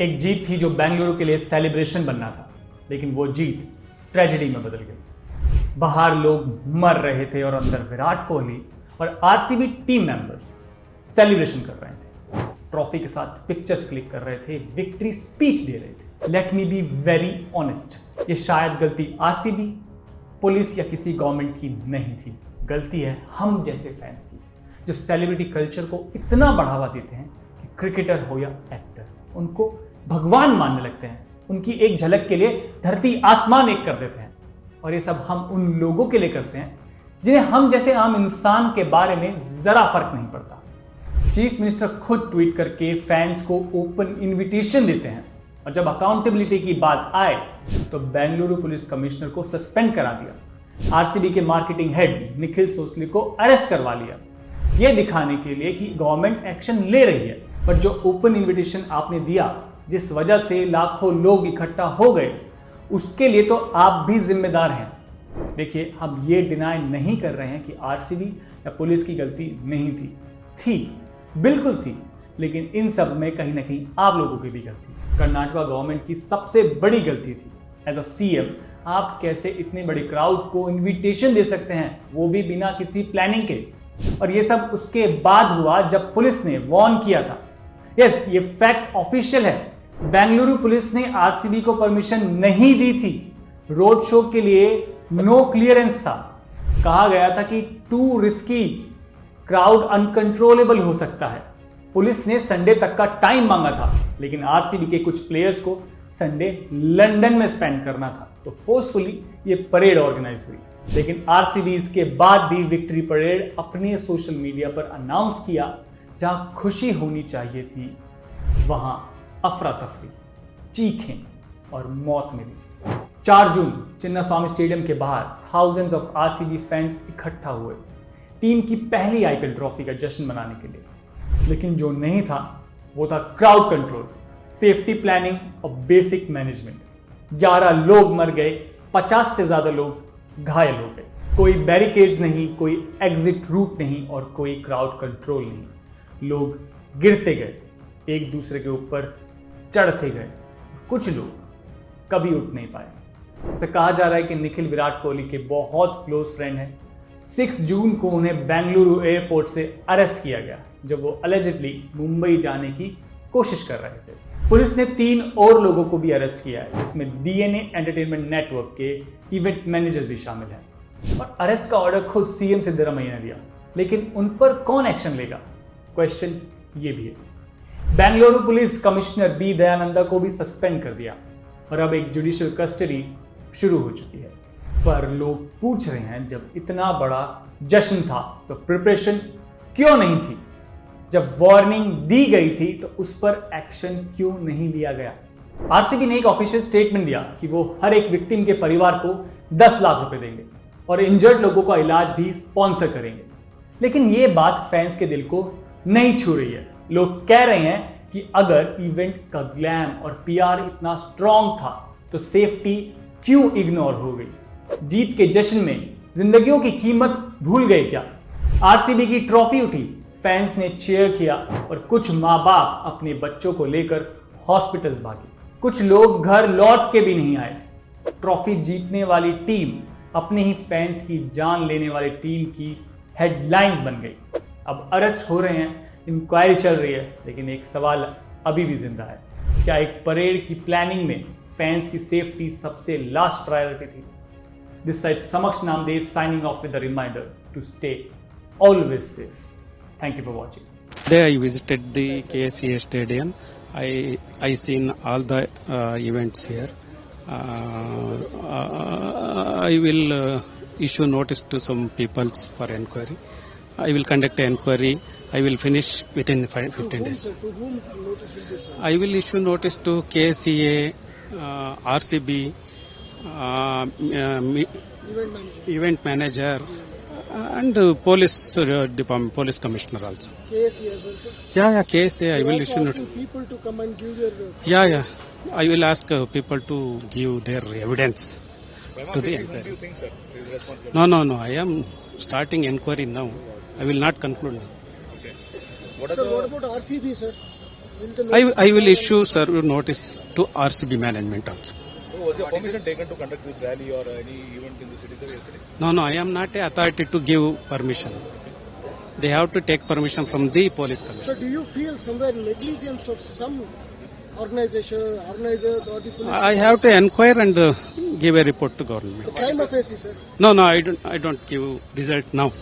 एक जीत थी जो बेंगलुरु के लिए सेलिब्रेशन बनना था, लेकिन वो जीत ट्रेजेडी में बदल गई। बाहर लोग मर रहे थे और अंदर विराट कोहली और आरसीबी टीम मेंबर्स सेलिब्रेशन कर रहे थे, ट्रॉफी के साथ पिक्चर्स क्लिक कर रहे थे, विक्ट्री स्पीच दे रहे थे। Let me be very honest, ये शायद गलती आरसीबी, पुलिस या किसी गवर्नमेंट की नहीं थी, गलती है हम जैसे फैंस की, जो सेलिब्रिटी कल्चर को इतना बढ़ावा देते हैं कि क्रिकेटर हो या एक्टर, उनको भगवान मानने लगते हैं, उनकी एक झलक के लिए धरती आसमान एक कर देते हैं। और ये सब हम उन लोगों के लिए करते हैं जिन्हें हम जैसे आम इंसान के बारे में जरा फर्क नहीं पड़ता। चीफ मिनिस्टर खुद ट्वीट करके फैंस को ओपन इनविटेशन देते हैं, और जब अकाउंटेबिलिटी की बात आए तो बेंगलुरु पुलिस कमिश्नर को सस्पेंड करा दिया, आरसीबी के मार्केटिंग हेड निखिल सोसली को अरेस्ट करवा लिया, यह दिखाने के लिए कि गवर्नमेंट एक्शन ले रही है। पर जो ओपन इनविटेशन आपने दिया, जिस वजह से लाखों लोग इकट्ठा हो गए, उसके लिए तो आप भी जिम्मेदार हैं। देखिए, हम ये डिनाई नहीं कर रहे हैं कि आरसीबी या पुलिस की गलती नहीं थी, बिल्कुल थी, लेकिन इन सब में कहीं ना कहीं आप लोगों की भी गलती। कर्नाटका गवर्नमेंट की सबसे बड़ी गलती थी। एज अ सीएम आप कैसे इतने बड़े क्राउड को इनविटेशन दे सकते हैं, वो भी बिना किसी प्लानिंग के। और ये सब उसके बाद हुआ जब पुलिस ने वार्न किया था। यस, ये फैक्ट ऑफिशियल है, बेंगलुरु पुलिस ने आरसीबी को परमिशन नहीं दी थी। रोड शो के लिए नो क्लियरेंस था, कहा गया था कि टू रिस्की, क्राउड अनकंट्रोलेबल हो सकता है। पुलिस ने संडे तक का टाइम मांगा था, लेकिन आरसीबी के कुछ प्लेयर्स को संडे लंदन में स्पेंड करना था, तो फोर्सफुली ये परेड ऑर्गेनाइज हुई। लेकिन आरसीबी इसके बाद भी विक्ट्री परेड अपने सोशल मीडिया पर अनाउंस किया। जहां खुशी होनी चाहिए थी, वहां अफरा तफरी, चीखें और मौत मिली। 4 जून चिन्नास्वामी स्टेडियम के बाहर थाउजेंड्स ऑफ आरसीबी फैंस इकट्ठा हुए टीम की पहली आईपीएल ट्रॉफी का जश्न मनाने के लिए। लेकिन जो नहीं था वो था क्राउड कंट्रोल, सेफ्टी प्लानिंग और बेसिक मैनेजमेंट। 11 लोग मर गए, 50 से ज्यादा लोग घायल हो गए। कोई बैरिकेड्स नहीं, कोई एग्जिट रूट नहीं और कोई क्राउड कंट्रोल नहीं। लोग गिरते गए, एक दूसरे के ऊपर चढ़ते गए, कुछ लोग कभी उठ नहीं पाए। ऐसा कहा जा रहा है कि निखिल विराट कोहली के बहुत क्लोज फ्रेंड हैं। 6 जून को उन्हें बेंगलुरु एयरपोर्ट से अरेस्ट किया गया जब वो अलेजिडली मुंबई जाने की कोशिश कर रहे थे। पुलिस ने 3 और लोगों को भी अरेस्ट किया है, जिसमें डीएनए एंटरटेनमेंट नेटवर्क के इवेंट मैनेजर्स भी शामिल हैं। और अरेस्ट का ऑर्डर खुद सीएम सिद्धरामैया ने दिया, लेकिन उन पर कौन एक्शन लेगा, क्वेश्चन ये भी है। Bengaluru police commissioner B Dayananda को भी सस्पेंड कर दिया और अब एक जुडिशियल कस्टडी शुरू हो चुकी है। पर लोग पूछ रहे हैं, जब इतना बड़ा जश्न था तो प्रिपरेशन क्यों नहीं थी? जब वार्निंग दी गई थी तो उस पर एक्शन क्यों नहीं लिया गया? आरसीबी ने एक ऑफिशियल स्टेटमेंट दिया कि वो हर एक विक्टिम के परिवार को 10 लाख रुपए देंगे और इंजर्ड लोगों का इलाज भी स्पॉन्सर करेंगे। लेकिन ये बात फैंस के दिल को नहीं छू रही है। लोग कह रहे हैं कि अगर इवेंट का ग्लैम और पीआर इतना स्ट्रॉन्ग था तो सेफ्टी क्यों इग्नोर हो गई? जीत के जश्न में जिंदगियों की कीमत भूल गए क्या? आरसीबी की ट्रॉफी उठी, फैंस ने चीयर किया और कुछ माँ बाप अपने बच्चों को लेकर हॉस्पिटल्स भागे। कुछ लोग घर लौट के भी नहीं आए। ट्रॉफी जीतने वाली टीम अपने ही फैंस की जान लेने वाली टीम की हेडलाइंस बन गई। अब अरेस्ट हो रहे हैं, इंक्वायरी चल रही है, लेकिन एक सवाल अभी भी जिंदा है, क्या एक परेड की प्लानिंग में फैंस की सेफ्टी सबसे लास्ट प्रायोरिटी थी? दिस साइड समक्ष Namdev signing off with a reminder to stay always safe. Thank you for watching. Today I visited the KSCA stadium. I seen all the events here. I will issue notice to some people for enquiry. I will conduct an enquiry. I will finish within 15 days. To whom notice will be served? I will issue notice to KSCA, RCB, event manager, and police department, police commissioner also. KSE as well, sir? Yeah, KSCA. I You will also issue asking notice. people to come and give their... Yeah. I will ask people to give their evidence to the When do inquiry. you think, sir, is responsible? No. I am starting inquiry now. I will not conclude now. Okay. What are Sir, the what about RCB, sir? Will the I will issue sir notice to RCB management also. So was your permission taken to conduct this rally or any event in the city, sir, yesterday? No, I am not a authority to give permission. They have to take permission from the police commissioner. So do you feel somewhere negligence of some organizers or the police? I have to inquire and give a report to government. The crime of AC, sir. No, I don't give result now.